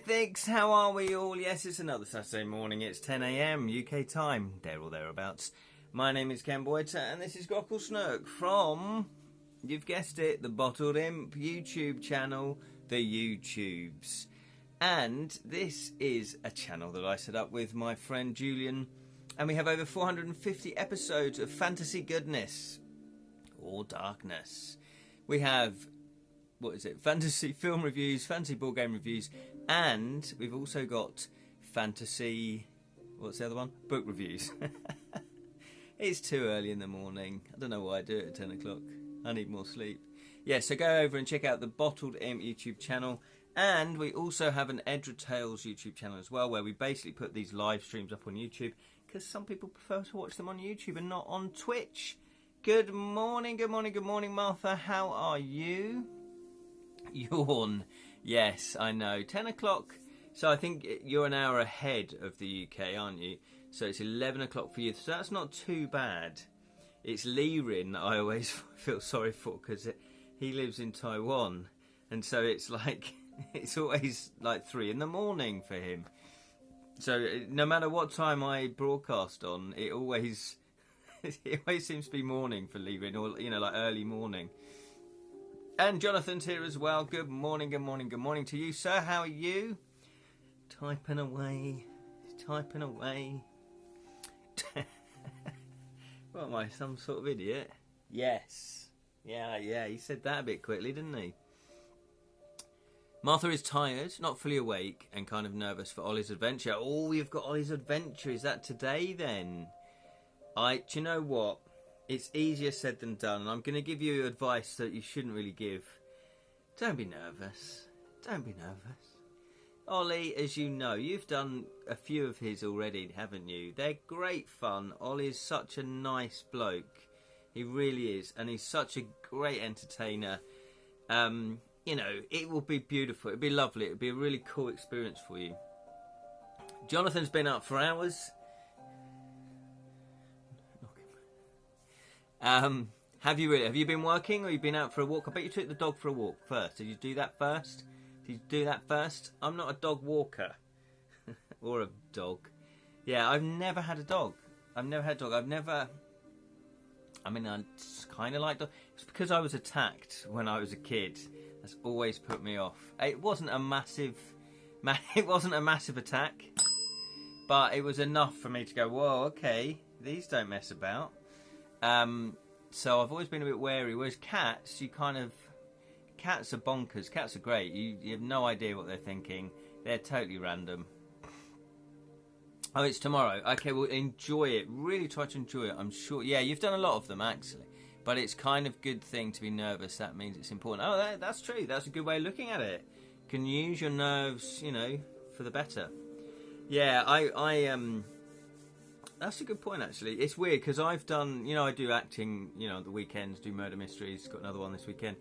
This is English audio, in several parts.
Mythics, how are we all? Yes, it's another Saturday morning. It's 10 a.m. UK time, there or thereabouts. My name is Ken Boyter, and this is Grockle Snook from, you've guessed it, the Bottled Imp YouTube channel, the YouTubes. And this is a channel that I set up with my friend Julian, and we have over 450 episodes of fantasy goodness or darkness. We have, fantasy film reviews, fantasy board game reviews, and we've also got fantasy, what's the other one? Book reviews. It's too early in the morning. I don't know why I do it at 10 o'clock. I need more sleep. Yeah, so go over and check out the Bottled Imp YouTube channel. And we also have an Edra Tales YouTube channel as well, where we basically put these live streams up on YouTube, because some people prefer to watch them on YouTube and not on Twitch. Good morning, good morning, good morning, Martha. How are you? Yawn. Yes, I know. 10 o'clock. So I think you're an hour ahead of the UK, aren't you? So it's 11 o'clock for you. So that's not too bad. It's Lirin that I always feel sorry for, because he lives in Taiwan. And so it's like, it's always like 3 in the morning for him. So no matter what time I broadcast on, it always seems to be morning for Lirin, or, you know, like early morning. And Jonathan's here as well. Good morning, good morning, good morning to you, sir. How are you? Typing away, typing away. What am I, some sort of idiot? Yes. Yeah, he said that a bit quickly, didn't he? Martha is tired, not fully awake, and kind of nervous for Ollie's adventure. Oh, you've got Ollie's adventure. Is that today, then? Do you know what? It's easier said than done, and I'm going to give you advice that you shouldn't really give. Don't be nervous. Don't be nervous. Ollie, as you know, you've done a few of his already, haven't you? They're great fun. Ollie's such a nice bloke. He really is, and he's such a great entertainer. You know, it will be beautiful. It'll be lovely. It'll be a really cool experience for you. Jonathan's been up for hours. Have you really? Have you been working, or you been out for a walk? I bet you took the dog for a walk first. Did you do that first? I'm not a dog walker. Or a dog. Yeah, I've never had a dog. I kind of like dogs. It's because I was attacked when I was a kid. That's always put me off. It wasn't a massive attack, but it was enough for me to go, whoa, okay, these don't mess about. So I've always been a bit wary. Whereas cats, cats are bonkers. Cats are great. You have no idea what they're thinking. They're totally random. Oh, it's tomorrow. Okay, well, enjoy it. Really try to enjoy it. I'm sure. Yeah, you've done a lot of them, actually. But it's kind of a good thing to be nervous. That means it's important. Oh, that's true. That's a good way of looking at it. You can use your nerves, you know, for the better. Yeah, that's a good point, actually. It's weird, because I've done, you know, I do acting, you know, at the weekends, do murder mysteries. Got another one this weekend.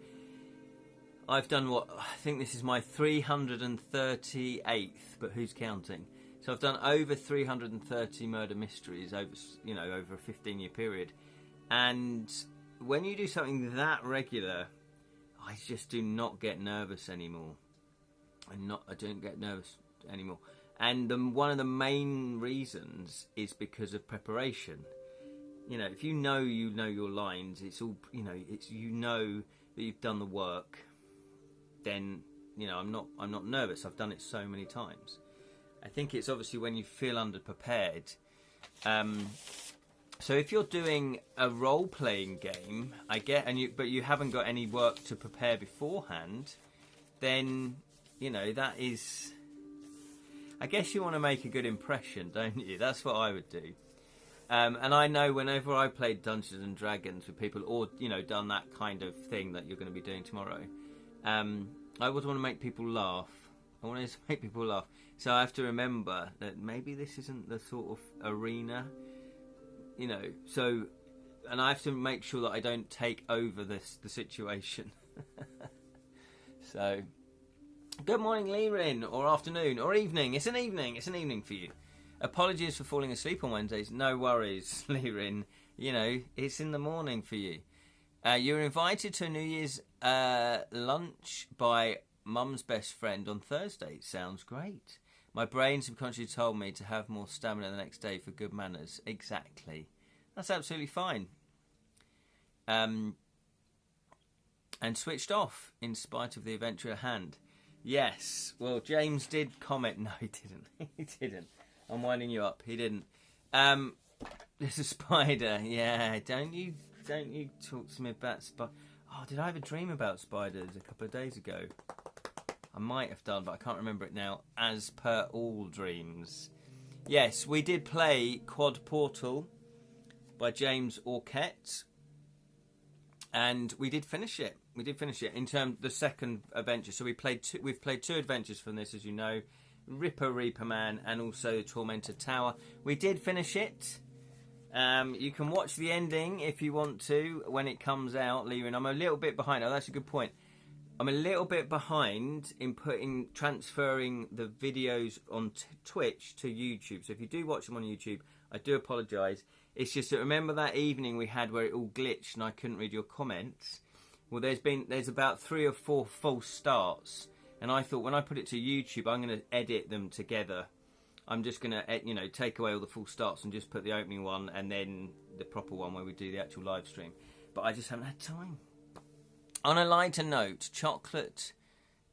I've done I think this is my 338th, but who's counting? So I've done over 330 murder mysteries over a 15-year period. And when you do something that regular, I just do not get nervous anymore. I don't get nervous anymore. And one of the main reasons is because of preparation. You know, if you know your lines, it's all, you know that you've done the work, then, you know, I'm not nervous. I've done it so many times. I think it's obviously when you feel underprepared. So if you're doing a role-playing game, but you haven't got any work to prepare beforehand, then, you know, that is, I guess you want to make a good impression, don't you? That's what I would do. And I know whenever I played Dungeons and Dragons with people, or, you know, done that kind of thing that you're going to be doing tomorrow, I always want to make people laugh. So I have to remember that maybe this isn't the sort of arena, you know. So, and I have to make sure that I don't take over the situation. So, good morning, Lirin, or afternoon, or evening. It's an evening for you. Apologies for falling asleep on Wednesdays. No worries, Lirin. You know, it's in the morning for you. You're invited to a New Year's lunch by Mum's best friend on Thursday. Sounds great. My brain subconsciously told me to have more stamina the next day for good manners. Exactly. That's absolutely fine. And switched off in spite of the adventure at hand. Yes. Well, James did comment. No, he didn't. He didn't. I'm winding you up. He didn't. There's a spider. Yeah. Don't you talk to me about spider. Oh, did I have a dream about spiders a couple of days ago? I might have done, but I can't remember it now, as per all dreams. Yes, we did play Quad Portal by James Orquette, and we did finish it. We did finish it in terms of the second adventure. So we've played two adventures from this, as you know, Ripper Reaper Man and also Tormented Tower. We did finish it. You can watch the ending if you want to when it comes out, Leon. I'm a little bit behind. Oh, that's a good point. I'm a little bit behind in transferring the videos on Twitch to YouTube. So if you do watch them on YouTube, I do apologise. It's just that remember that evening we had where it all glitched and I couldn't read your comments? Well, there's about 3 or 4 false starts. And I thought when I put it to YouTube, I'm going to edit them together. I'm just going to, take away all the full starts and just put the opening one and then the proper one where we do the actual live stream. But I just haven't had time. On a lighter note, chocolate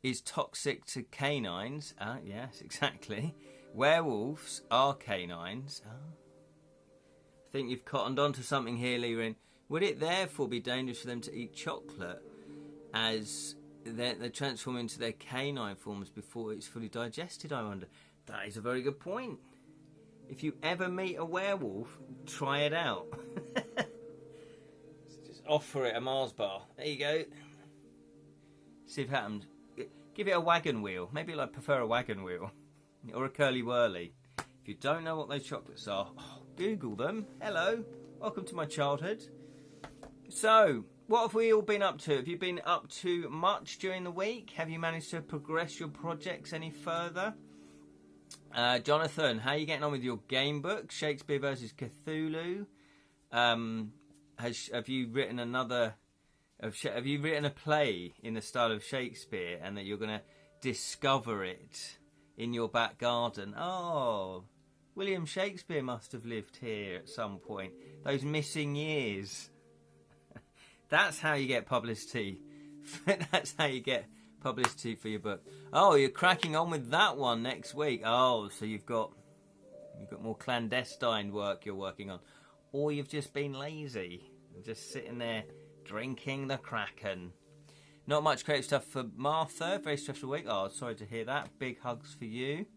is toxic to canines. Yes, exactly. Werewolves are canines. I think you've cottoned onto something here, Lerin. Would it therefore be dangerous for them to eat chocolate as they transform into their canine forms before it's fully digested, I wonder? That is a very good point. If you ever meet a werewolf, try it out. Just offer it a Mars bar. There you go. See if it happens. Give it a wagon wheel. Maybe I prefer a wagon wheel. Or a curly whirly. If you don't know what those chocolates are, Google them. Hello. Welcome to my childhood. So, what have we all been up to? Have you been up to much during the week? Have you managed to progress your projects any further? Jonathan, how are you getting on with your game book, Shakespeare versus Cthulhu? Have you written have you written a play in the style of Shakespeare and that you're going to discover it in your back garden? Oh, William Shakespeare must have lived here at some point. Those missing years. That's how you get publicity. That's how you get publicity for your book. Oh, you're cracking on with that one next week. Oh, so you've got more clandestine work you're working on, or you've just been lazy and just sitting there drinking the Kraken. Not much creative stuff for Martha. Very stressful week. Oh, sorry to hear that. Big hugs for you.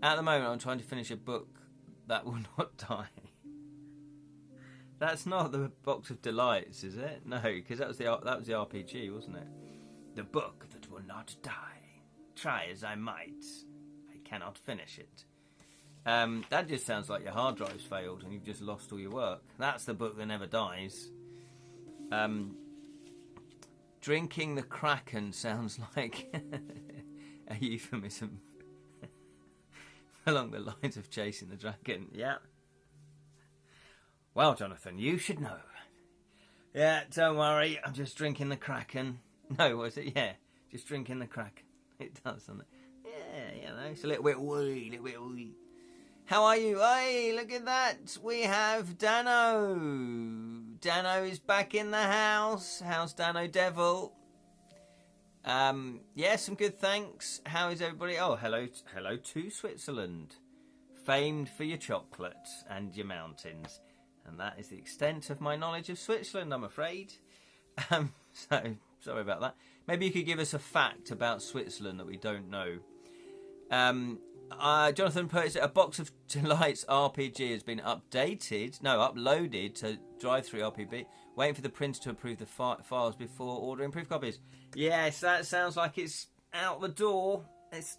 At the moment, I'm trying to finish a book that will not die. That's not the Box of Delights, is it? No, because that was the RPG, wasn't it? The book that will not die. Try as I might, I cannot finish it. That just sounds like your hard drive's failed and you've just lost all your work. That's the book that never dies. Drinking the Kraken sounds like a euphemism along the lines of chasing the dragon. Yeah. Well, Jonathan, you should know. Yeah, don't worry, I'm just drinking the Kraken. No, was it? Yeah, just drinking the Kraken. It does, doesn't it? Yeah, it's a little bit wee. How are you? Hey, look at that. We have Dano. Dano is back in the house. How's Dano Devil? Yeah, some good thanks. How is everybody? Oh, hello to Switzerland. Famed for your chocolate and your mountains. And that is the extent of my knowledge of Switzerland, I'm afraid. So, sorry about that. Maybe you could give us a fact about Switzerland that we don't know. Jonathan put a Box of Delights RPG has been uploaded to Drive-Thru RPG. Waiting for the printer to approve the files before ordering proof copies. Yes, that sounds like it's out the door. It's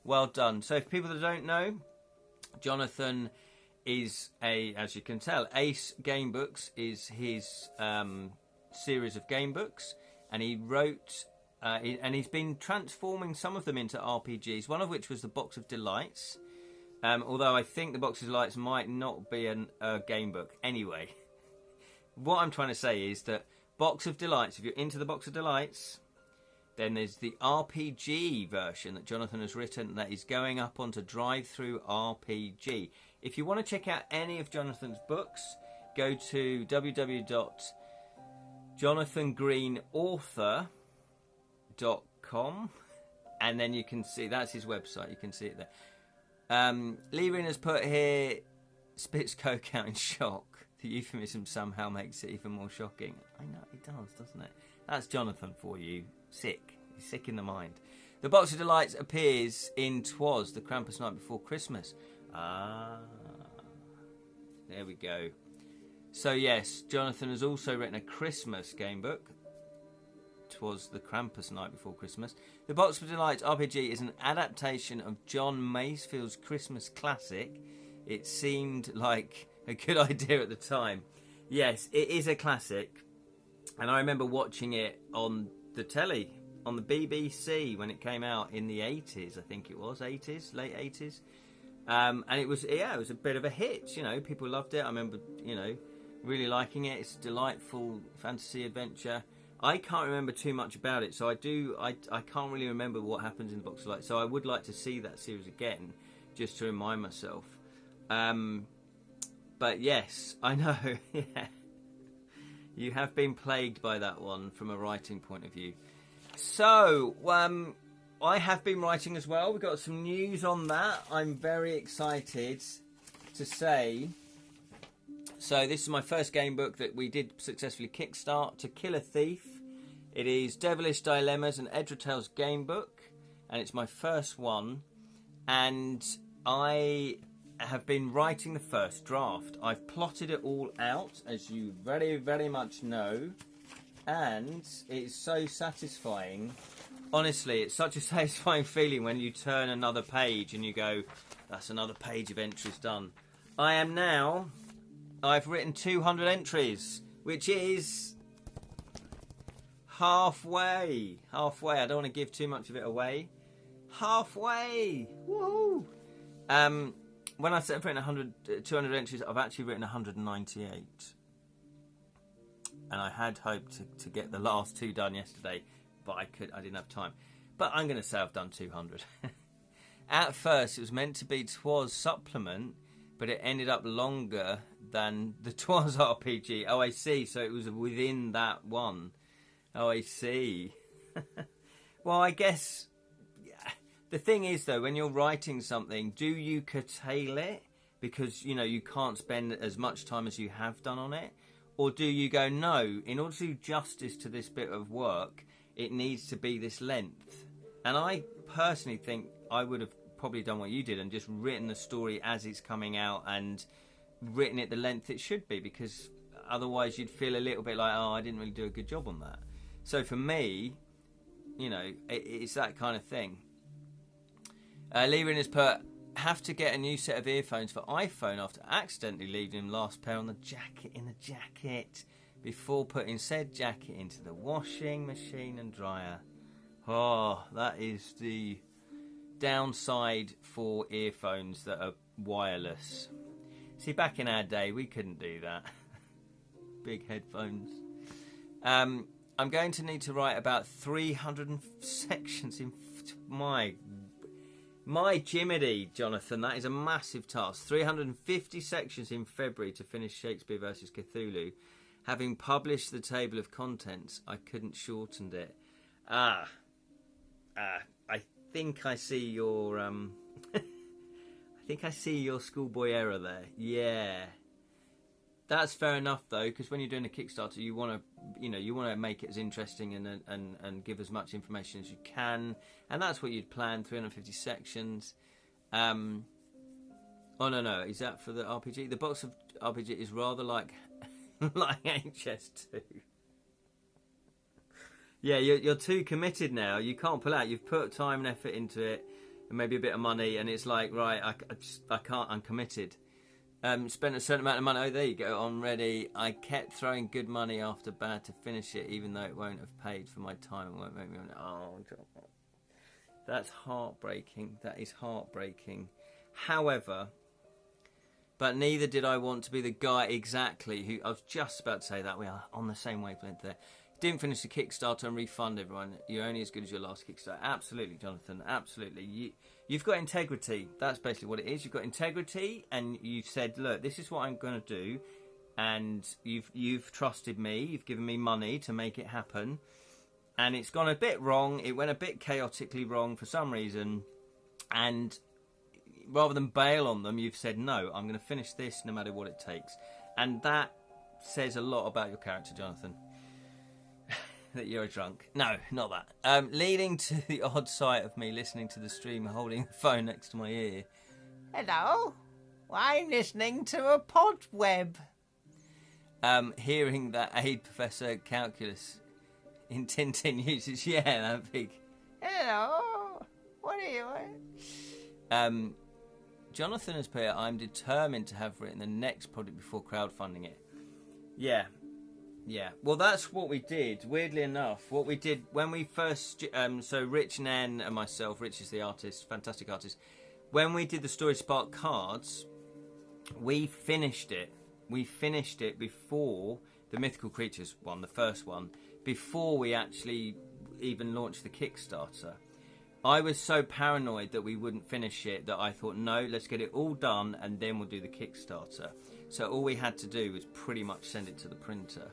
well done. So, for people that don't know, Jonathan is as you can tell, Ace Game Books is his series of game books, and he wrote and he's been transforming some of them into RPGs, one of which was the Box of Delights, although I think the Box of Delights might not be a game book. Anyway, what I'm trying to say is that Box of Delights, if you're into the Box of Delights, Then there's the RPG version that Jonathan has written that is going up onto Drive-Thru RPG. If you want to check out any of Jonathan's books, go to www.jonathangreenauthor.com, and then you can see, that's his website, you can see it there. Lerin has put here, spits coke out in shock. The euphemism somehow makes it even more shocking. I know, it does, doesn't it? That's Jonathan for you. Sick. He's sick in the mind. The Box of Delights appears in Twas, the Krampus Night Before Christmas. Ah. There we go. So yes, Jonathan has also written a Christmas game book. Twas the Krampus Night Before Christmas. The Box of Delights RPG is an adaptation of John Masefield's Christmas classic. It seemed like a good idea at the time. Yes, it is a classic. And I remember watching it on the telly, on the BBC when it came out in the 80s, I think it was, 80s, late 80s. And it was a bit of a hit, you know, people loved it. I remember, you know, really liking it. It's a delightful fantasy adventure. I can't remember too much about it, so I can't really remember what happens in the Box of Light. So I would like to see that series again, just to remind myself. But yes, I know, yeah. You have been plagued by that one from a writing point of view. So, I have been writing as well. We've got some news on that. I'm very excited to say. So this is my first game book that we did successfully kickstart, To Kill a Thief. It is Devilish Dilemmas, an Edra Tales game book, and it's my first one. And I have been writing the first draft. I've plotted it all out, as you very, very much know, and it's so satisfying. Honestly, it's such a satisfying feeling when you turn another page and you go, that's another page of entries done. I've written 200 entries, which is halfway. Halfway. I don't want to give too much of it away. Halfway. Woohoo! When I said I've written 200 entries, I've actually written 198. And I had hoped to get the last two done yesterday, but I didn't have time. But I'm going to say I've done 200. At first, it was meant to be Twas supplement, but it ended up longer than the Twas RPG. Oh, I see. So it was within that one. Oh, I see. Well, I guess the thing is, though, when you're writing something, do you curtail it because, you know, you can't spend as much time as you have done on it? Or do you go, no, in order to do justice to this bit of work, it needs to be this length? And I personally think I would have probably done what you did and just written the story as it's coming out and written it the length it should be, because otherwise you'd feel a little bit like, oh, I didn't really do a good job on that. So for me, you know, it's that kind of thing. Lerin has put, have to get a new set of earphones for iPhone after accidentally leaving him last pair on the jacket before putting said jacket into the washing machine and dryer. Oh, that is the downside for earphones that are wireless. See, back in our day, we couldn't do that. Big headphones. I'm going to need to write about 300 sections in... My Jiminy, Jonathan, that is a massive task. 350 sections in February to finish Shakespeare versus Cthulhu. Having published the table of contents, I couldn't shorten it. I think I see your I think I see your schoolboy error there. Yeah. That's fair enough though, because when you're doing a Kickstarter, you want to make it as interesting and give as much information as you can, and that's what you'd plan. 350 sections. Oh no, is that for the RPG? The box of RPG is rather like like HS2. Yeah, you're too committed now. You can't pull out. You've put time and effort into it, and maybe a bit of money, and it's like, right, I can't. I'm committed. Spent a certain amount of money. Oh, there you go. I'm ready. I kept throwing good money after bad to finish it, even though it won't have paid for my time. It won't make me. Oh, that's heartbreaking. That is heartbreaking. However, but neither did I want to be the guy exactly who I was just about to say that we are on the same wavelength there. Didn't finish the Kickstarter and refund everyone. You're only as good as your last Kickstarter. Absolutely, Jonathan. Absolutely. You've got integrity. That's basically what it is. You've got integrity, and you've said, look, this is what I'm going to do, and you've trusted me. You've given me money to make it happen, and it's gone a bit wrong. It went a bit chaotically wrong for some reason, and rather than bail on them, you've said, no, I'm going to finish this no matter what it takes, and that says a lot about your character, Jonathan. That you're a drunk. No, not that. Leading to the odd sight of me listening to the stream holding the phone next to my ear. Hello, I'm listening to a pod web. Hearing that aid Professor Calculus in Tintin uses, yeah, that big. Hello, what are you? Jonathan has put, I'm determined to have written the next project before crowdfunding it. Yeah. Yeah, well, that's what we did. Weirdly enough, what we did when we first... so Rich, Nan and myself, Rich is the artist, fantastic artist. When we did the Story Spark cards, we finished it. We finished it before the Mythical Creatures one, the first one, before we actually even launched the Kickstarter. I was so paranoid that we wouldn't finish it that I thought, no, let's get it all done and then we'll do the Kickstarter. So all we had to do was pretty much send it to the printer.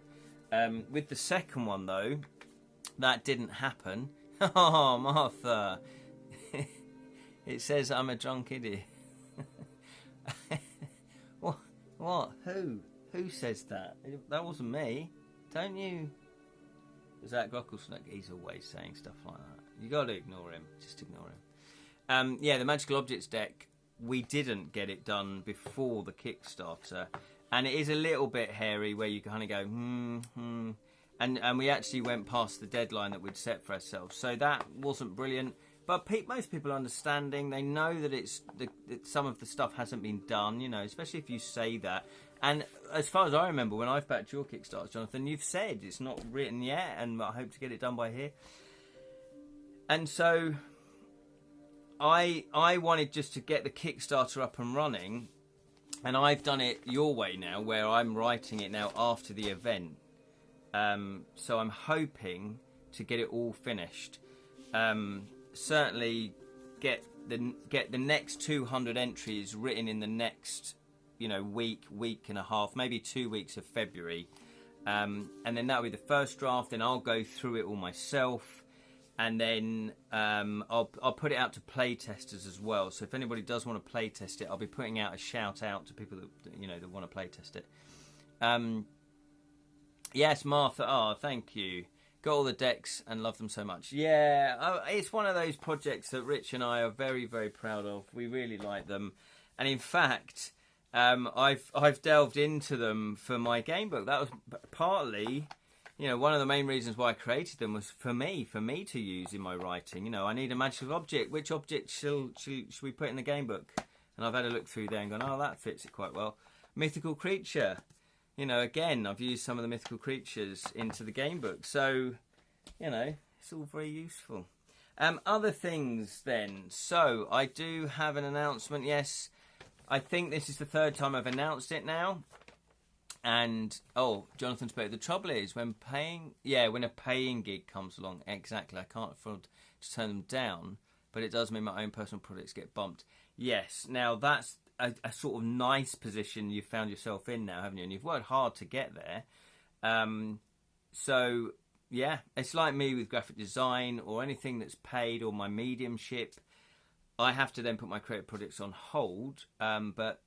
With the second one, though, that didn't happen. Oh, Martha. It says I'm a drunk idiot. What? Who? Who says that? That wasn't me. Don't you... Is that Grocklesnack? He's always saying stuff like that. You got to ignore him. Just ignore him. Yeah, the Magical Objects deck, we didn't get it done before the Kickstarter. And it is a little bit hairy where you kind of go, And we actually went past the deadline that we'd set for ourselves. So that wasn't brilliant. But most people are understanding. They know that that some of the stuff hasn't been done, you know, especially if you say that. And as far as I remember, when I've backed your Kickstarter, Jonathan, you've said it's not written yet, and I hope to get it done by here. And so I wanted just to get the Kickstarter up and running. And I've done it your way now, where I'm writing it now after the event. So I'm hoping to get it all finished. Certainly get the next 200 entries written in the next, week and a half, maybe 2 weeks of February. And then that'll be the first draft. Then I'll go through it all myself. And then I'll put it out to play testers as well. So if anybody does want to play test it, I'll be putting out a shout out to people that want to play test it. Yes, Martha. Oh, thank you. Got all the decks and love them so much. Yeah, it's one of those projects that Rich and I are very, very proud of. We really like them, and in fact, I've delved into them for my game book. That was partly. One of the main reasons why I created them was for me to use in my writing. I need a magical object. Which object should we put in the game book? And I've had a look through there and gone, oh, that fits it quite well. Mythical creature. Again, I've used some of the mythical creatures into the game book. So, it's all very useful. Other things then. So, I do have an announcement. Yes, I think this is the third time I've announced it now. And, Jonathan's better. The trouble is, when a paying gig comes along, exactly, I can't afford to turn them down, but it does mean my own personal projects get bumped. Yes, now that's a sort of nice position you've found yourself in now, haven't you? And you've worked hard to get there. So, yeah, it's like me with graphic design or anything that's paid or my mediumship. I have to then put my creative projects on hold, but,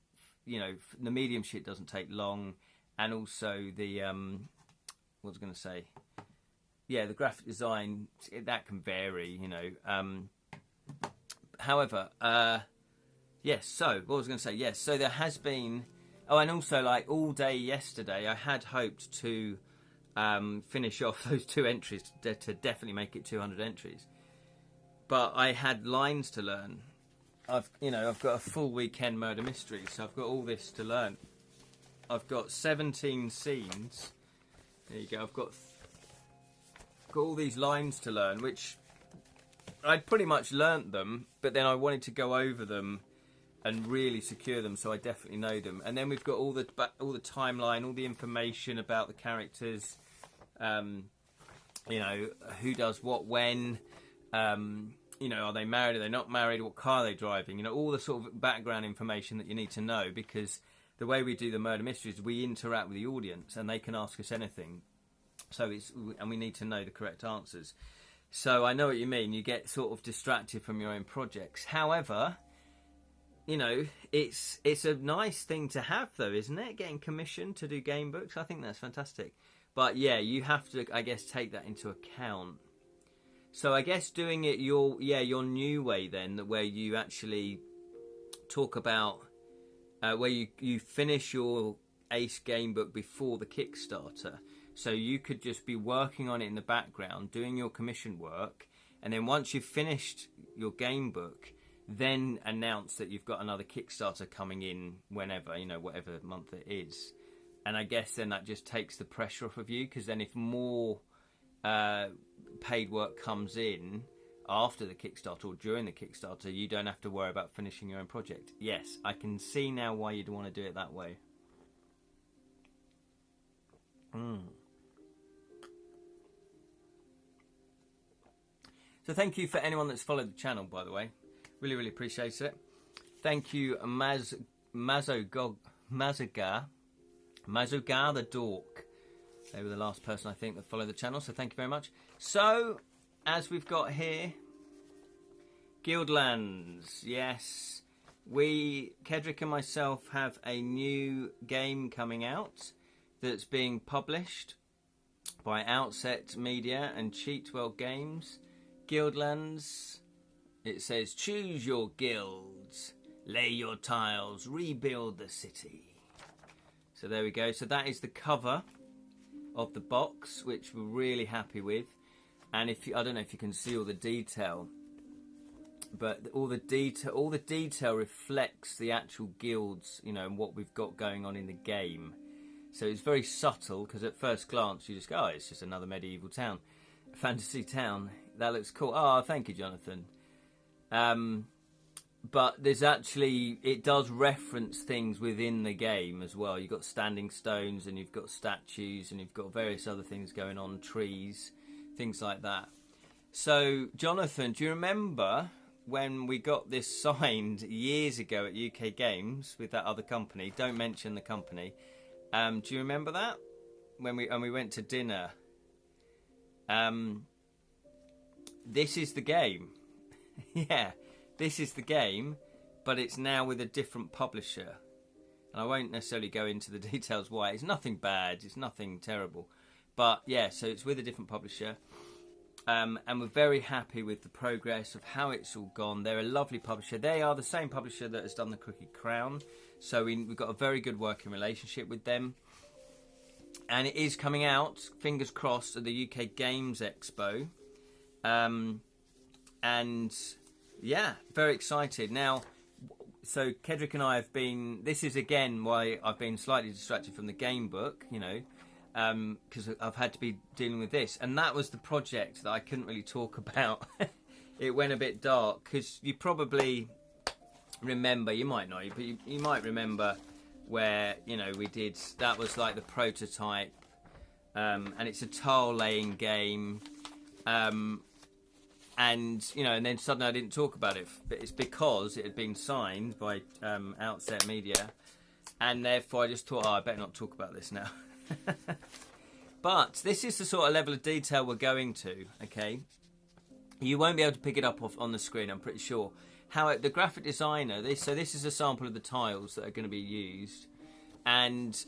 the mediumship doesn't take long. And also the, what was I going to say? Yeah, the graphic design, that can vary, However, yes, so, what was I going to say? Yes, so there has been, and also, all day yesterday, I had hoped to finish off those 2 entries to definitely make it 200 entries. But I had lines to learn. I've got a full weekend murder mystery, so I've got all this to learn. I've got 17 scenes. There you go. I've got all these lines to learn, which I'd pretty much learnt them, but then I wanted to go over them and really secure them, so I definitely know them. And then we've got all the timeline, all the information about the characters. you know, who does what when, you know, are they married, are they not married, what car are they driving, you know, all the sort of background information that you need to know, because the way we do the murder mysteries, we interact with the audience and they can ask us anything. So and we need to know the correct answers. So I know what you mean. You get sort of distracted from your own projects. However, you know, it's a nice thing to have, though, isn't it? Getting commissioned to do game books. I think that's fantastic. But yeah, you have to, I guess, take that into account. So I guess doing it your new way then, where you actually talk about where you finish your Ace game book before the Kickstarter. So you could just be working on it in the background, doing your commission work, and then once you've finished your game book, then announce that you've got another Kickstarter coming in whenever, you know, whatever month it is. And I guess then that just takes the pressure off of you, because then if more paid work comes in after the Kickstarter or during the Kickstarter, you don't have to worry about finishing your own project. Yes, I can see now why you'd want to do it that way. So thank you for anyone that's followed the channel, by the way. Really, really appreciate it. Thank you, Mazogar the Dork. They were the last person, I think, that followed the channel, so thank you very much. So, as we've got here, Guildlands. Yes, Kedrick and myself, have a new game coming out that's being published by Outset Media and Cheatwell Games. Guildlands. It says, choose your guilds, lay your tiles, rebuild the city. So there we go. So that is the cover of the box, which we're really happy with. And I don't know if you can see all the detail, but all the detail reflects the actual guilds, you know, and what we've got going on in the game. So it's very subtle, because at first glance you just go, oh, it's just another medieval town, fantasy town. That looks cool. Oh, thank you, Jonathan. But there's actually, it does reference things within the game as well. You've got standing stones, and you've got statues, and you've got various other things going on, trees, things like that. So, Jonathan, do you remember when we got this signed years ago at UK Games with that other company? Don't mention the company. Do you remember that? When we went to dinner. This is the game. Yeah, this is the game, but it's now with a different publisher. And I won't necessarily go into the details why. It's nothing bad, it's nothing terrible. But yeah, so it's with a different publisher. And we're very happy with the progress of how it's all gone. They're a lovely publisher. They are the same publisher that has done the Crooked Crown. So we've got a very good working relationship with them. And it is coming out, fingers crossed, at the UK Games Expo. And yeah, very excited. Now, so Kedrick and I have been, this is again why I've been slightly distracted from the game book, you know, because I've had to be dealing with this. And that was the project that I couldn't really talk about. It went a bit dark, because you probably remember, you might not, but you might remember where, you know, we did, that was like the prototype, and it's a tile laying game. And, you know, and then suddenly I didn't talk about it. But it's because it had been signed by Outset Media. And therefore I just thought, oh, I better not talk about this now. But this is the sort of level of detail we're going to, okay? You won't be able to pick it up on the screen, I'm pretty sure. The graphic designer, this is a sample of the tiles that are going to be used. And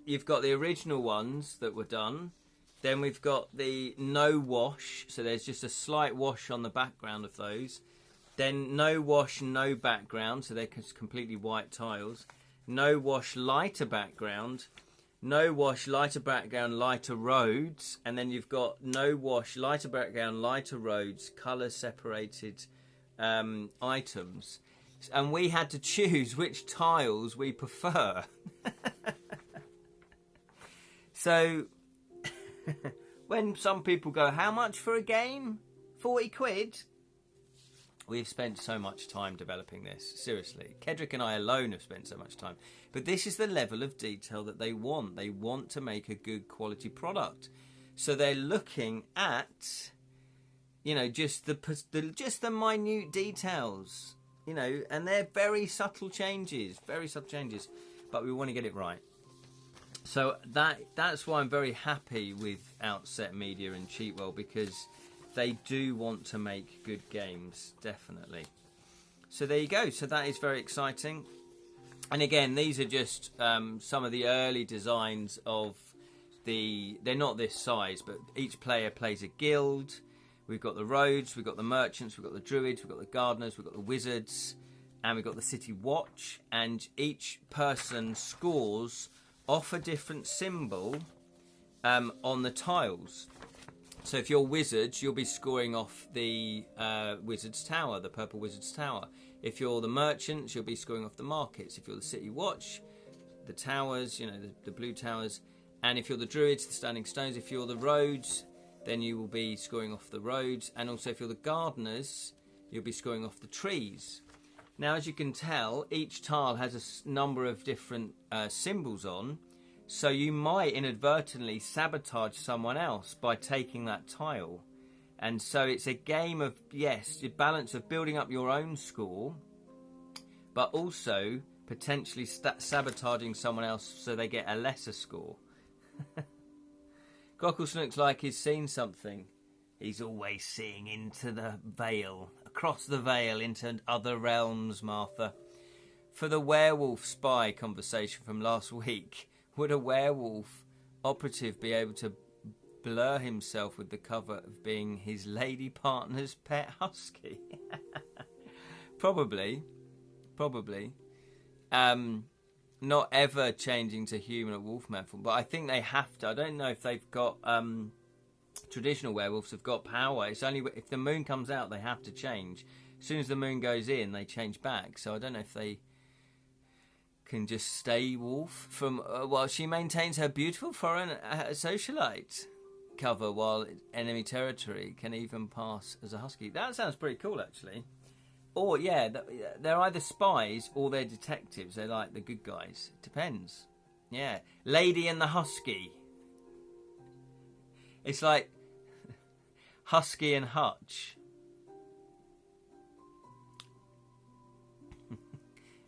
you've got the original ones that were done. Then we've got the no wash, so there's just a slight wash on the background of those. Then no wash, no background, so they're completely white tiles. No wash, lighter background. No wash, lighter background, lighter roads. And then you've got no wash, lighter background, lighter roads, colour separated items. And we had to choose which tiles we prefer. So when some people go, how much for a game? 40 quid? We've spent so much time developing this, seriously. Kedrick and I alone have spent so much time. But this is the level of detail that they want. They want to make a good quality product. So they're looking at, you know, just the minute details, you know, and they're very subtle changes, but we want to get it right. So that's why I'm very happy with Outset Media and Cheatwell, because they do want to make good games, definitely. So there you go. So that is very exciting. And again, these are just some of the early designs of they're not this size, but each player plays a guild. We've got the roads, we've got the merchants, we've got the druids, we've got the gardeners, we've got the wizards, and we've got the city watch. And each person scores off a different symbol on the tiles. So if you're wizards, you'll be scoring off the wizard's tower, the purple wizard's tower. If you're the merchants, you'll be scoring off the markets. If you're the city watch, the towers, you know, the blue towers. And if you're the druids, the standing stones. If you're the roads, then you will be scoring off the roads. And also if you're the gardeners, you'll be scoring off the trees. Now, as you can tell, each tile has a number of different symbols on. So you might inadvertently sabotage someone else by taking that tile. And so it's a game of, yes, the balance of building up your own score, but also potentially sabotaging someone else so they get a lesser score. Grockles looks like he's seen something. He's always seeing into the veil, across the veil into other realms, Martha. For the werewolf spy conversation from last week, would a werewolf operative be able to blur himself with the cover of being his lady partner's pet husky? Probably. Not ever changing to human or wolf metal, but I think they have to. I don't know if they've got traditional werewolves have got power. It's only if the moon comes out they have to change. As soon as the moon goes in, they change back. So I don't know if they can just stay wolf from while she maintains her beautiful foreign socialite cover while enemy territory, can even pass as a husky. That sounds pretty cool, actually. Or yeah, they're either spies or they're detectives. They're like the good guys. It depends. Yeah, Lady and the Husky. It's like Husky and Hutch.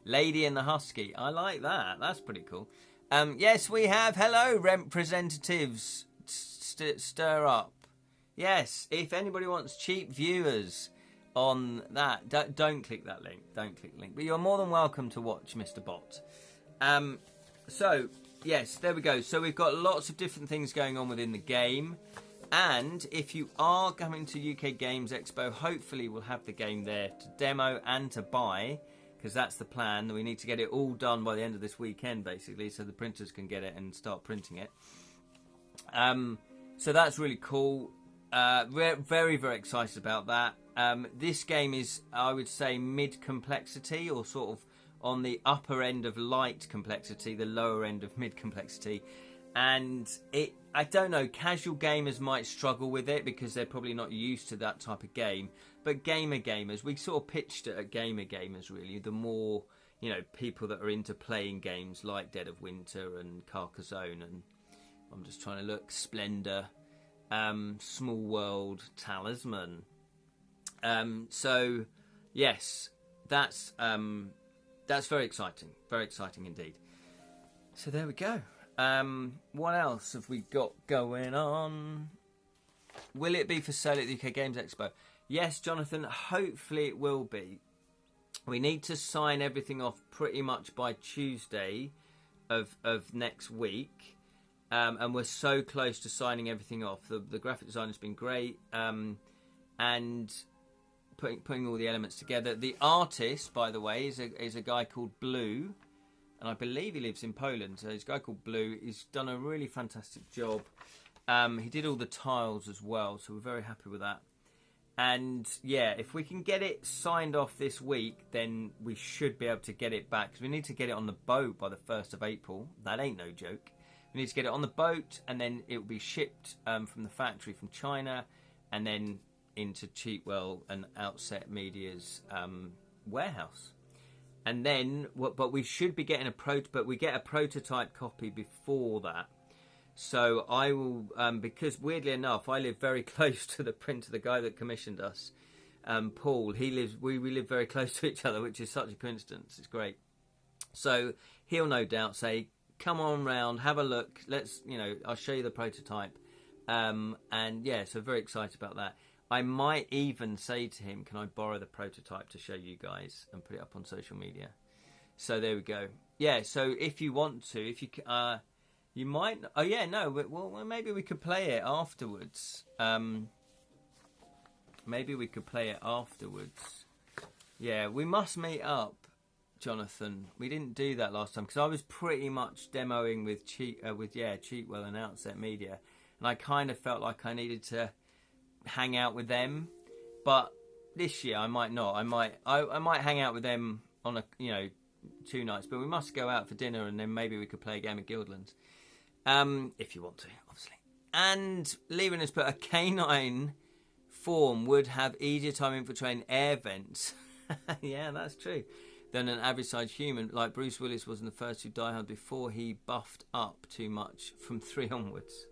Lady and the Husky. I like that. That's pretty cool. Yes, we have. Hello, representatives. Stir up. Yes, if anybody wants cheap viewers on that, don't click that link. Don't click the link. But you're more than welcome to watch Mr. Bot. So, yes, there we go. So we've got lots of different things going on within the game. And if you are coming to UK Games Expo, hopefully we'll have the game there to demo and to buy, because that's the plan. We need to get it all done by the end of this weekend, basically, so the printers can get it and start printing it. So that's really cool. We're very, very excited about that. This game is, I would say, mid-complexity, or sort of on the upper end of light complexity, the lower end of mid-complexity. And I don't know, casual gamers might struggle with it because they're probably not used to that type of game. But gamers, we sort of pitched it at gamers, really. The more, you know, people that are into playing games like Dead of Winter and Carcassonne, and I'm just trying to look, Splendor, Small World, Talisman. So, yes, that's very exciting indeed. So there we go. What else have we got going on? Will it be for sale at the UK Games Expo? Yes, Jonathan, hopefully it will be. We need to sign everything off pretty much by Tuesday of next week. And we're so close to signing everything off. The graphic design has been great. And putting all the elements together. The artist, by the way, is a guy called Blue. And I believe he lives in Poland. So this guy called Blue, he's done a really fantastic job. He did all the tiles as well, so we're very happy with that. And yeah, if we can get it signed off this week, then we should be able to get it back. Because we need to get it on the boat by the 1st of April. That ain't no joke. We need to get it on the boat, and then it will be shipped from the factory from China, and then into Cheatwell and Outset Media's warehouse. And then, but we should be getting but we get a prototype copy before that. So I will, because weirdly enough, I live very close to the printer, the guy that commissioned us, Paul. We live very close to each other, which is such a coincidence. It's great. So he'll no doubt say, come on round, have a look. I'll show you the prototype. And yeah, so very excited about that. I might even say to him, can I borrow the prototype to show you guys and put it up on social media? So there we go. Yeah, so if you want to, you might... Oh, yeah, no, well, maybe we could play it afterwards. Maybe we could play it afterwards. Yeah, we must meet up, Jonathan. We didn't do that last time because I was pretty much demoing with Cheatwell and Outset Media, and I kind of felt like I needed to hang out with them. But this year I might not. I might hang out with them on 2 nights, but we must go out for dinner and then maybe we could play a game of Guildlands. If you want to, obviously. And Leaving has put a canine form would have easier time infiltrating air vents. Yeah, that's true. Than an average sized human, like Bruce Willis was in the first 2 Die Hard before he buffed up too much from 3 onwards.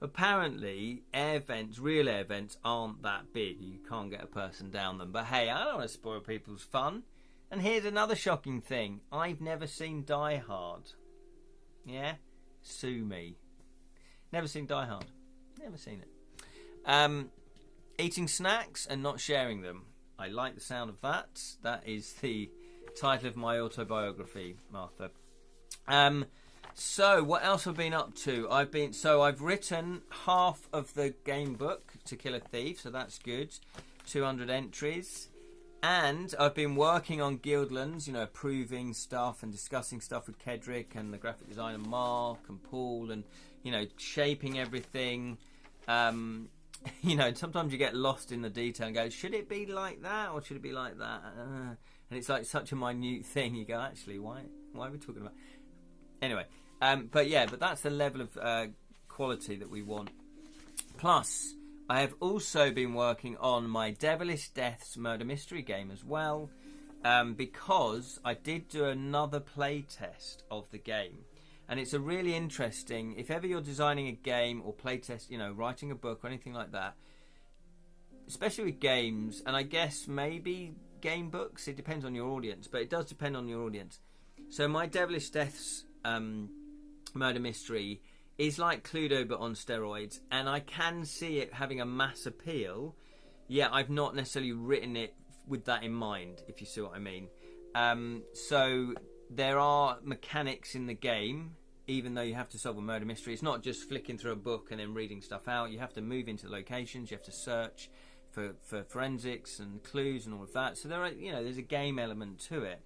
Apparently, real air vents aren't that big. You can't get a person down them. But hey, I don't want to spoil people's fun. And here's another shocking thing. I've never seen Die Hard. Yeah? Sue me. Never seen Die Hard. Never seen it. Eating snacks and not sharing them. I like the sound of that. That is the title of my autobiography, Martha. So what else have I been up to? I've written half of the game book To Kill a Thief, so that's good. 200 entries. And I've been working on Guildlands, approving stuff and discussing stuff with Kedrick and the graphic designer Mark and Paul and, shaping everything. Sometimes you get lost in the detail and go, should it be like that or should it be like that? And it's like such a minute thing. You go, actually, why are we talking about? Anyway, but that's the level of quality that we want. Plus, I have also been working on my Devilish Deaths murder mystery game as well, because I did do another play test of the game. And it's a really interesting, if ever you're designing a game or play test, writing a book or anything like that, especially with games, and I guess maybe game books, it depends on your audience, but it does depend on your audience. So my Devilish Deaths murder mystery is like Cluedo but on steroids, and I can see it having a mass appeal. Yeah, I've not necessarily written it with that in mind, if you see what I mean. So there are mechanics in the game, even though you have to solve a murder mystery. It's not just flicking through a book and then reading stuff out. You have to move into locations, you have to search for forensics and clues and all of that. So there's a game element to it.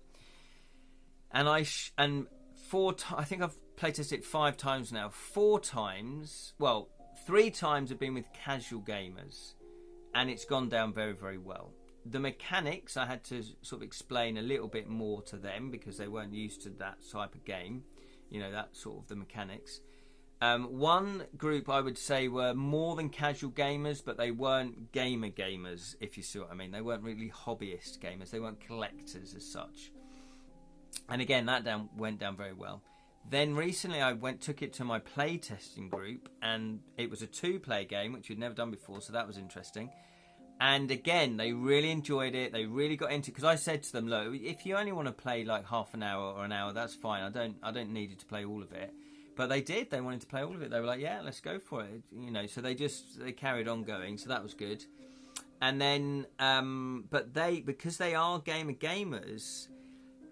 And I think I've playtested it 5 times now. 3 times have been with casual gamers, and it's gone down very, very well. The mechanics, I had to sort of explain a little bit more to them because they weren't used to that type of game, that sort of the mechanics. One group I would say were more than casual gamers, but they weren't gamers, if you see what I mean. They weren't really hobbyist gamers. They weren't collectors as such. And again, that went down very well. Then recently I took it to my playtesting group, and it was a 2-player game, which we'd never done before, so that was interesting. And again, they really enjoyed it. They really got into it, because I said to them, look, if you only want to play like half an hour or an hour, that's fine. I don't need you to play all of it. But they did. They wanted to play all of it. They were like, yeah, let's go for it. So they carried on going. So that was good. And then, because they are gamers,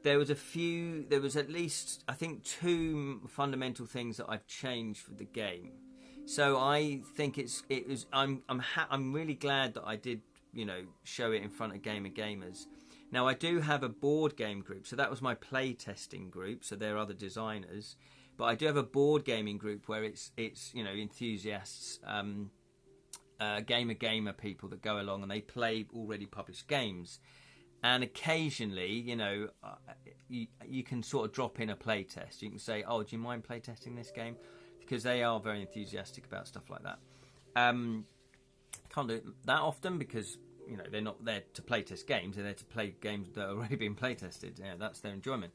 there was at least, I think, 2 fundamental things that I've changed for the game. So I think I'm really glad that I did, show it in front of gamers. Now I do have a board game group, so that was my play testing group. So there are other designers, but I do have a board gaming group where it's enthusiasts, gamer people that go along and they play already published games. And occasionally, you can sort of drop in a play test. You can say, oh, do you mind play testing this game? Because they are very enthusiastic about stuff like that. Can't do it that often because, they're not there to play test games. They're there to play games that are already being play tested. That's their enjoyment.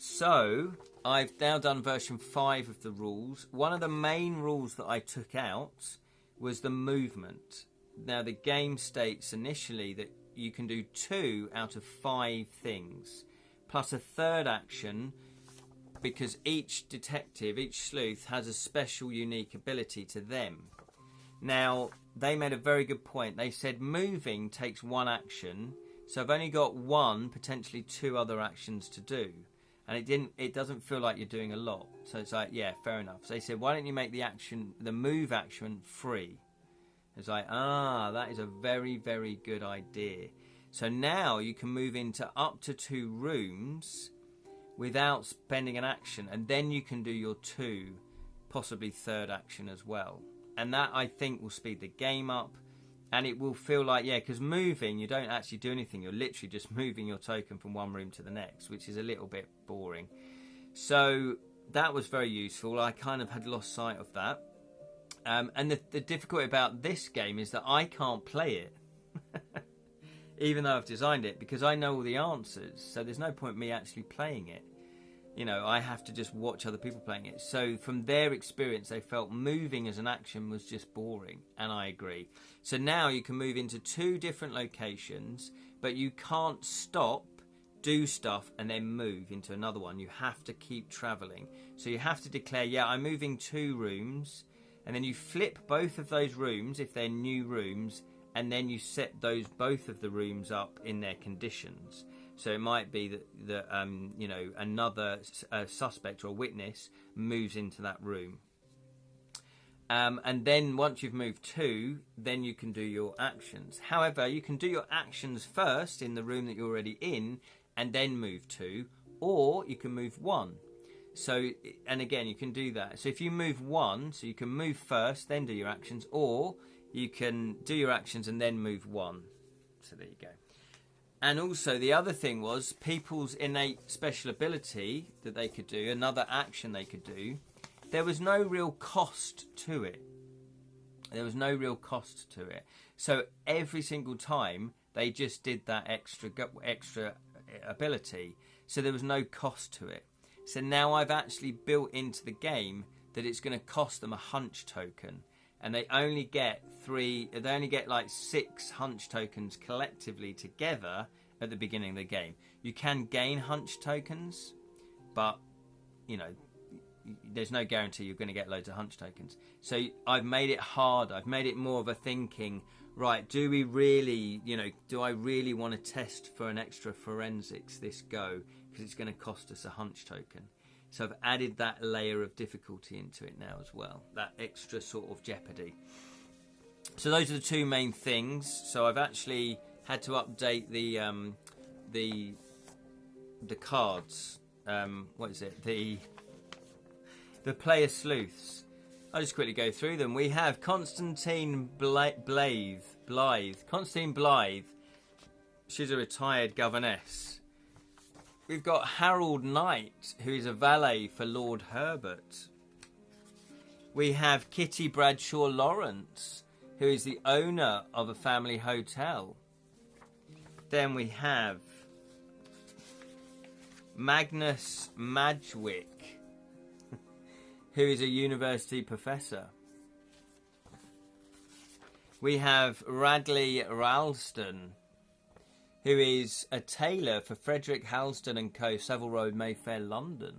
So I've now done version 5 of the rules. One of the main rules that I took out was the movement. Now the game states initially that you can do 2 out of 5 things, plus a third action, because each detective, each sleuth, has a special unique ability to them. Now, they made a very good point. They said moving takes 1 action, so I've only got 1, potentially 2 other actions to do. And it doesn't feel like you're doing a lot. So it's like, yeah, fair enough. So they said, why don't you make the move action free? It's like, that is a very, very good idea. So now you can move into up to 2 rooms without spending an action, and then you can do your 2, possibly third action as well. And that, I think, will speed the game up, and it will feel like, yeah, because moving, you don't actually do anything. You're literally just moving your token from one room to the next, which is a little bit boring. So that was very useful. I kind of had lost sight of that. And the difficulty about this game is that I can't play it, even though I've designed it, because I know all the answers. So there's no point me actually playing it. You know, I have to just watch other people playing it. So from their experience, they felt moving as an action was just boring. And I agree. So now you can move into 2 different locations, but you can't stop, do stuff, and then move into another one. You have to keep traveling. So you have to declare, yeah, I'm moving 2 rooms. And then you flip both of those rooms if they're new rooms, and then you set both of the rooms up in their conditions. So it might be that you know, another suspect or witness moves into that room. And then once you've moved 2, then you can do your actions. However, you can do your actions first in the room that you're already in, and then move 2, or you can move 1. So, and again, you can do that. So if you move 1, so you can move first, then do your actions, or you can do your actions and then move 1. So there you go. And also the other thing was people's innate special ability that they could do, another action they could do, there was no real cost to it. There was no real cost to it. So every single time they just did that extra ability. So there was no cost to it. So now I've actually built into the game that it's going to cost them a hunch token, and they only get like 6 hunch tokens collectively together at the beginning of the game. You can gain hunch tokens, but you know, there's no guarantee you're going to get loads of hunch tokens. So I've made it hard. I've made it more of a thinking, right, do I really want to test for an extra forensics this go? Because it's going to cost us a hunch token. So I've added that layer of difficulty into it now as well, that extra sort of jeopardy. So those are the 2 main things. So I've actually had to update the cards. What is it? The player sleuths. I'll just quickly go through them. We have Constantine Blythe. Constantine Blythe. She's a retired governess. We've got Harold Knight, who is a valet for Lord Herbert. We have Kitty Bradshaw Lawrence, who is the owner of a family hotel. Then we have Magnus Madgwick, who is a university professor. We have Radley Ralston, who is a tailor for Frederick Halston and Co., Savile Row, Mayfair, London.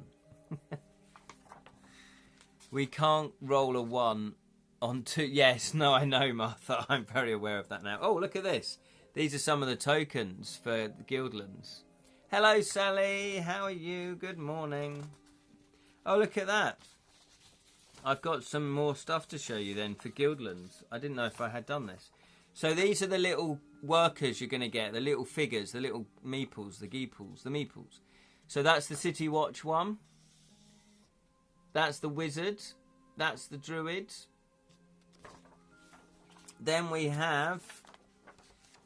We can't roll a 1 on 2. Yes, no, I know, Martha. I'm very aware of that now. Oh, look at this. These are some of the tokens for the Guildlands. Hello, Sally. How are you? Good morning. Oh, look at that. I've got some more stuff to show you then for Guildlands. I didn't know if I had done this. So these are the little workers you're going to get, the little figures, the little meeples, the geeples, the meeples. So that's the City Watch one. That's the wizard. That's the druid. Then we have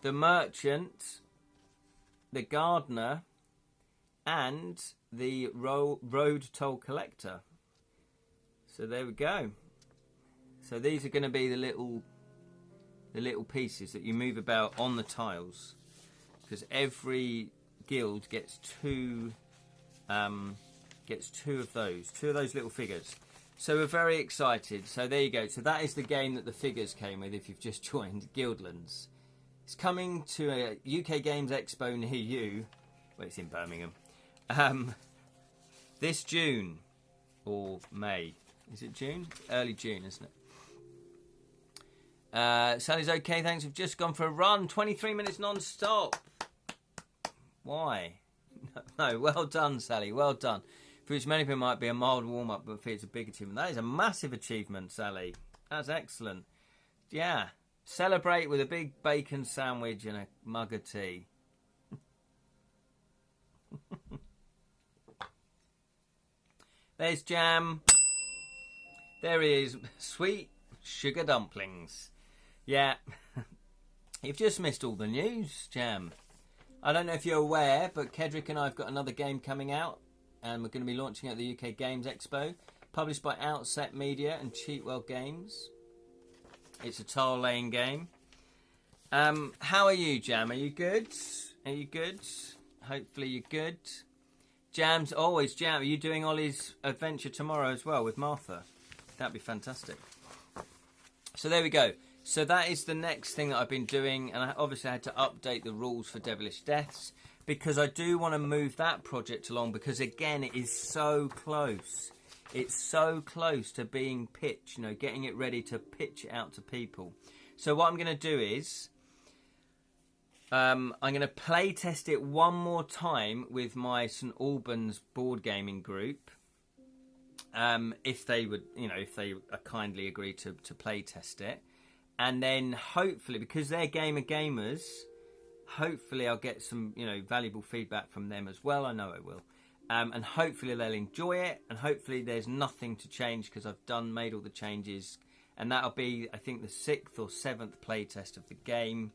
the merchant, the gardener, and the road toll collector. So there we go. So these are going to be the little pieces that you move about on the tiles, because every guild gets 2 gets two of those little figures. So we're very excited. So there you go. So that is the game that the figures came with if you've just joined Guildlands. It's coming to a UK Games Expo near you. Well, it's in Birmingham. This June or May. Is it June? Early June, isn't it? Sally's okay, thanks. We've just gone for a run. 23 minutes non-stop. Why? No, well done, Sally. Well done. For which many people might be a mild warm-up, but for it's a big achievement. That is a massive achievement, Sally. That's excellent. Yeah. Celebrate with a big bacon sandwich and a mug of tea. There's Jam. There he is. Sweet sugar dumplings. Yeah. You've just missed all the news, Jam. I don't know if you're aware, but Kedrick and I have got another game coming out. And we're going to be launching at the UK Games Expo. Published by Outset Media and Cheatwell Games. It's a tile-laying game. How are you, Jam? Are you good? Are you good? Hopefully you're good. Jam's always Jam. Are you doing Ollie's adventure tomorrow as well with Martha? That'd be fantastic. So there we go. So that is the next thing that I've been doing. And I obviously had to update the rules for Devilish Deaths. Because I do want to move that project along. Because again, it is so close. It's so close to being pitched. You know, getting it ready to pitch it out to people. So what I'm going to do is... I'm going to play test it one more time with my St Albans board gaming group. If they would, you know, if they kindly agree to play test it. And then hopefully, because they're gamer gamers... Hopefully I'll get some, you know, valuable feedback from them as well. I know I will. And hopefully they'll enjoy it. And hopefully there's nothing to change because I've made all the changes. And that'll be, I think, the 6th or 7th playtest of the game.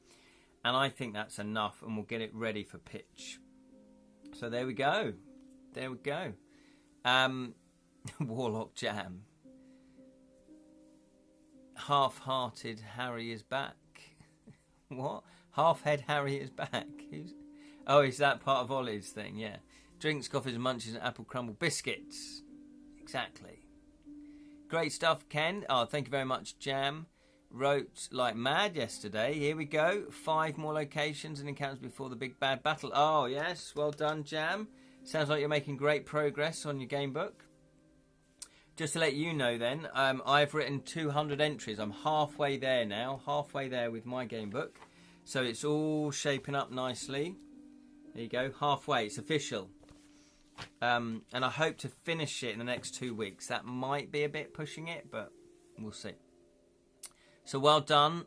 And I think that's enough. And we'll get it ready for pitch. So there we go. There we go. Warlock Jam. Half-hearted Harry is back. What? Half-head Harry is back. Oh, is that part of Ollie's thing? Yeah. Drinks, coffees, munches, and apple crumble biscuits. Exactly. Great stuff, Ken. Oh, thank you very much, Jam. Wrote like mad yesterday. Here we go. 5 more locations and encounters before the big bad battle. Oh, yes. Well done, Jam. Sounds like you're making great progress on your game book. Just to let you know then, I've written 200 entries. I'm halfway there now. Halfway there with my game book. So it's all shaping up nicely. There you go, halfway. It's official. And I hope to finish it in the next 2 weeks. That might be a bit pushing it, but we'll see. So well done.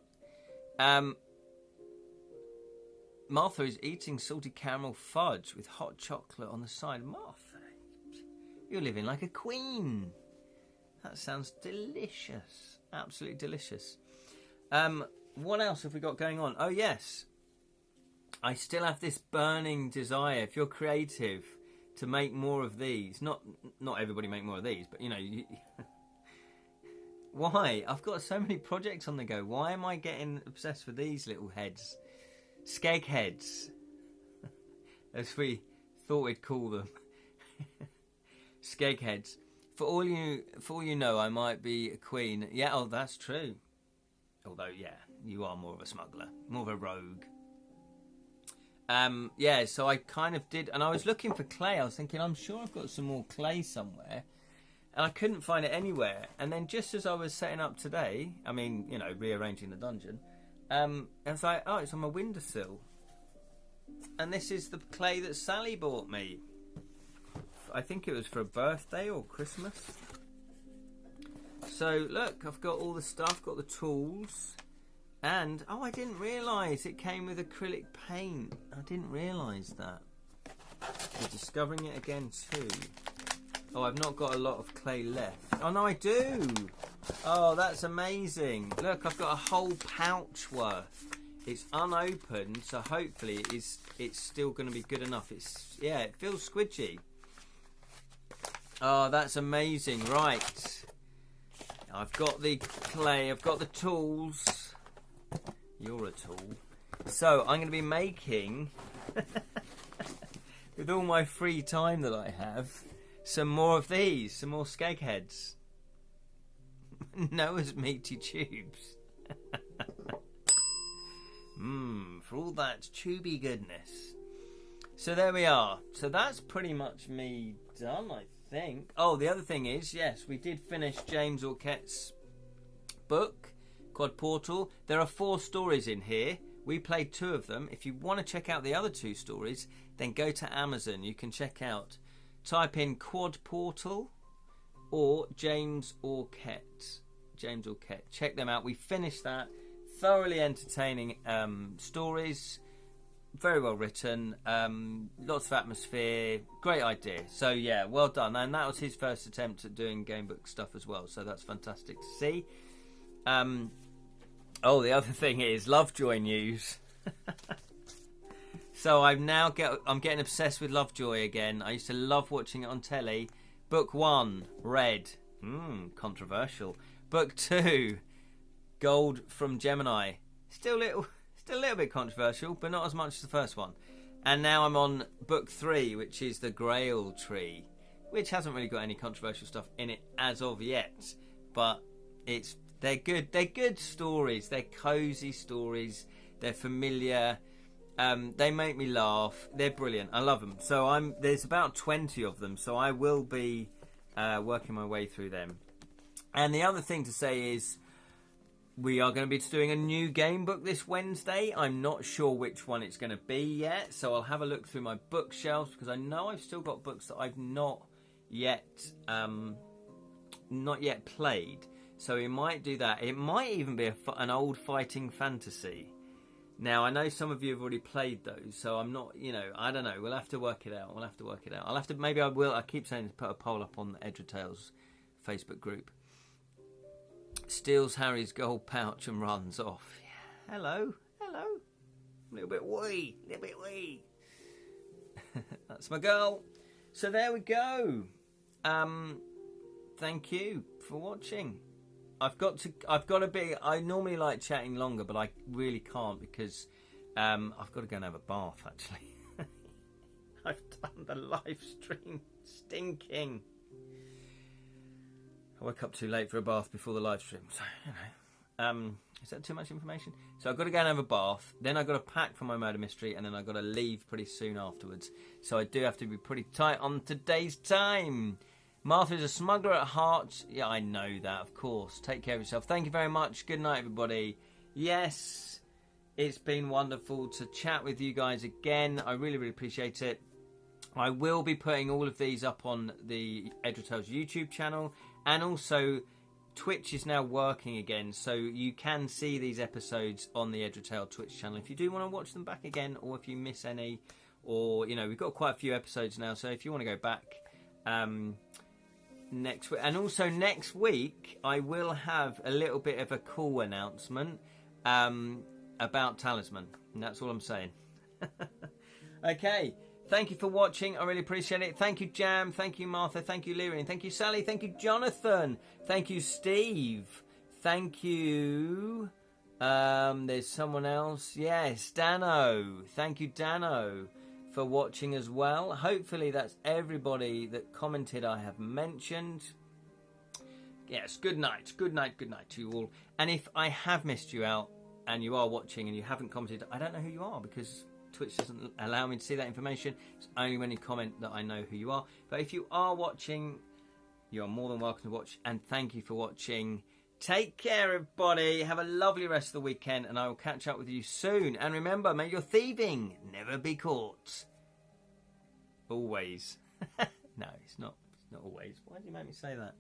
Martha is eating salty caramel fudge with hot chocolate on the side. Martha, you're living like a queen. That sounds delicious. Absolutely delicious. What else have we got going on? Oh, yes. I still have this burning desire, if you're creative, to make more of these. Not everybody make more of these, but, you know... Why? I've got so many projects on the go. Why am I getting obsessed with these little heads? Skeg heads. As we thought we'd call them. Skeg heads. For all you know, I might be a queen. Yeah, oh, that's true. Although, yeah, you are more of a smuggler, more of a rogue. Yeah, so I kind of did, and I was looking for clay. I was thinking, I'm sure I've got some more clay somewhere, and I couldn't find it anywhere. And then just as I was setting up today, I mean, you know, rearranging the dungeon, I was like, oh, it's on my windowsill. And this is the clay that Sally bought me. I think it was for a birthday or Christmas. So, look, I've got all the stuff, got the tools. And, oh, I didn't realise it came with acrylic paint. I didn't realise that. I'm discovering it again, too. Oh, I've not got a lot of clay left. Oh, no, I do. Oh, that's amazing. Look, I've got a whole pouch worth. It's unopened, so hopefully it's still going to be good enough. Yeah, it feels squidgy. Oh, that's amazing. Right. I've got the clay. I've got the tools. You're a tool. So, I'm going to be making... with all my free time that I have, some more of these, some more skegheads. Noah's meaty tubes. For all that tubey goodness. So there we are. So that's pretty much me done, I think. Oh, the other thing is, yes, we did finish James Orquette's book, Quad Portal. There are 4 stories in here. We played 2 of them. If you want to check out the other 2 stories, then go to Amazon. You can check out, type in Quad Portal or James Orquette. James Orquette. Check them out. We finished that. Thoroughly entertaining stories. Very well written. Lots of atmosphere. Great idea. So yeah, well done. And that was his first attempt at doing gamebook stuff as well. So that's fantastic to see. Oh, the other thing is Lovejoy news. So I'm getting obsessed with Lovejoy again. I used to love watching it on telly. Book 1, Red. Controversial. Book 2, Gold from Gemini. Still a little bit controversial, but not as much as the first one. And now I'm on book 3, which is the Grail Tree, which hasn't really got any controversial stuff in it as of yet. But they're good. They're good stories. They're cozy stories. They're familiar. They make me laugh. They're brilliant. I love them. So there's about 20 of them. So I will be working my way through them. And the other thing to say is, we are going to be doing a new game book this Wednesday. I'm not sure which one it's going to be yet, so I'll have a look through my bookshelves, because I know I've still got books that I've not yet played. So we might do that. It might even be an old fighting fantasy. Now, I know some of you have already played those, so I'm not, I don't know. We'll have to work it out. Maybe I will. I keep saying to put a poll up on the Edra Tales Facebook group. Steals Harry's gold pouch and runs off. Yeah. Hello. A little bit wee. That's my girl. So there we go. Thank you for watching. I've got to be. I normally like chatting longer, but I really can't, because I've got to go and have a bath. Actually, I've done the live stream stinking. I woke up too late for a bath before the live stream, so is that too much information? So I've got to go and have a bath, then I've got to pack for my murder mystery, and then I've got to leave pretty soon afterwards. So I do have to be pretty tight on today's time. Martha's a smuggler at heart. Yeah, I know that, of course. Take care of yourself. Thank you very much. Good night, everybody. Yes, it's been wonderful to chat with you guys again. I really, really appreciate it. I will be putting all of these up on the Edra Tales YouTube channel. And also, Twitch is now working again, so you can see these episodes on the Edra Tale Twitch channel if you do want to watch them back again, or if you miss any, or, we've got quite a few episodes now, so if you want to go back next week. And also next week, I will have a little bit of a cool announcement about Talisman, and that's all I'm saying. Okay. Thank you for watching. I really appreciate it. Thank you, Jam. Thank you, Martha. Thank you, Lyrian. Thank you, Sally. Thank you, Jonathan. Thank you, Steve. Thank you. There's someone else. Yes, Dano. Thank you, Dano, for watching as well. Hopefully that's everybody that commented I have mentioned. Yes, good night. Good night to you all. And if I have missed you out and you are watching and you haven't commented, I don't know who you are, because Twitch doesn't allow me to see that information. It's only when you comment that I know who you are. But if you are watching, you are more than welcome to watch. And thank you for watching. Take care, everybody. Have a lovely rest of the weekend, and I will catch up with you soon. And remember, may your thieving never be caught. Always. No, it's not always. Why do you make me say that?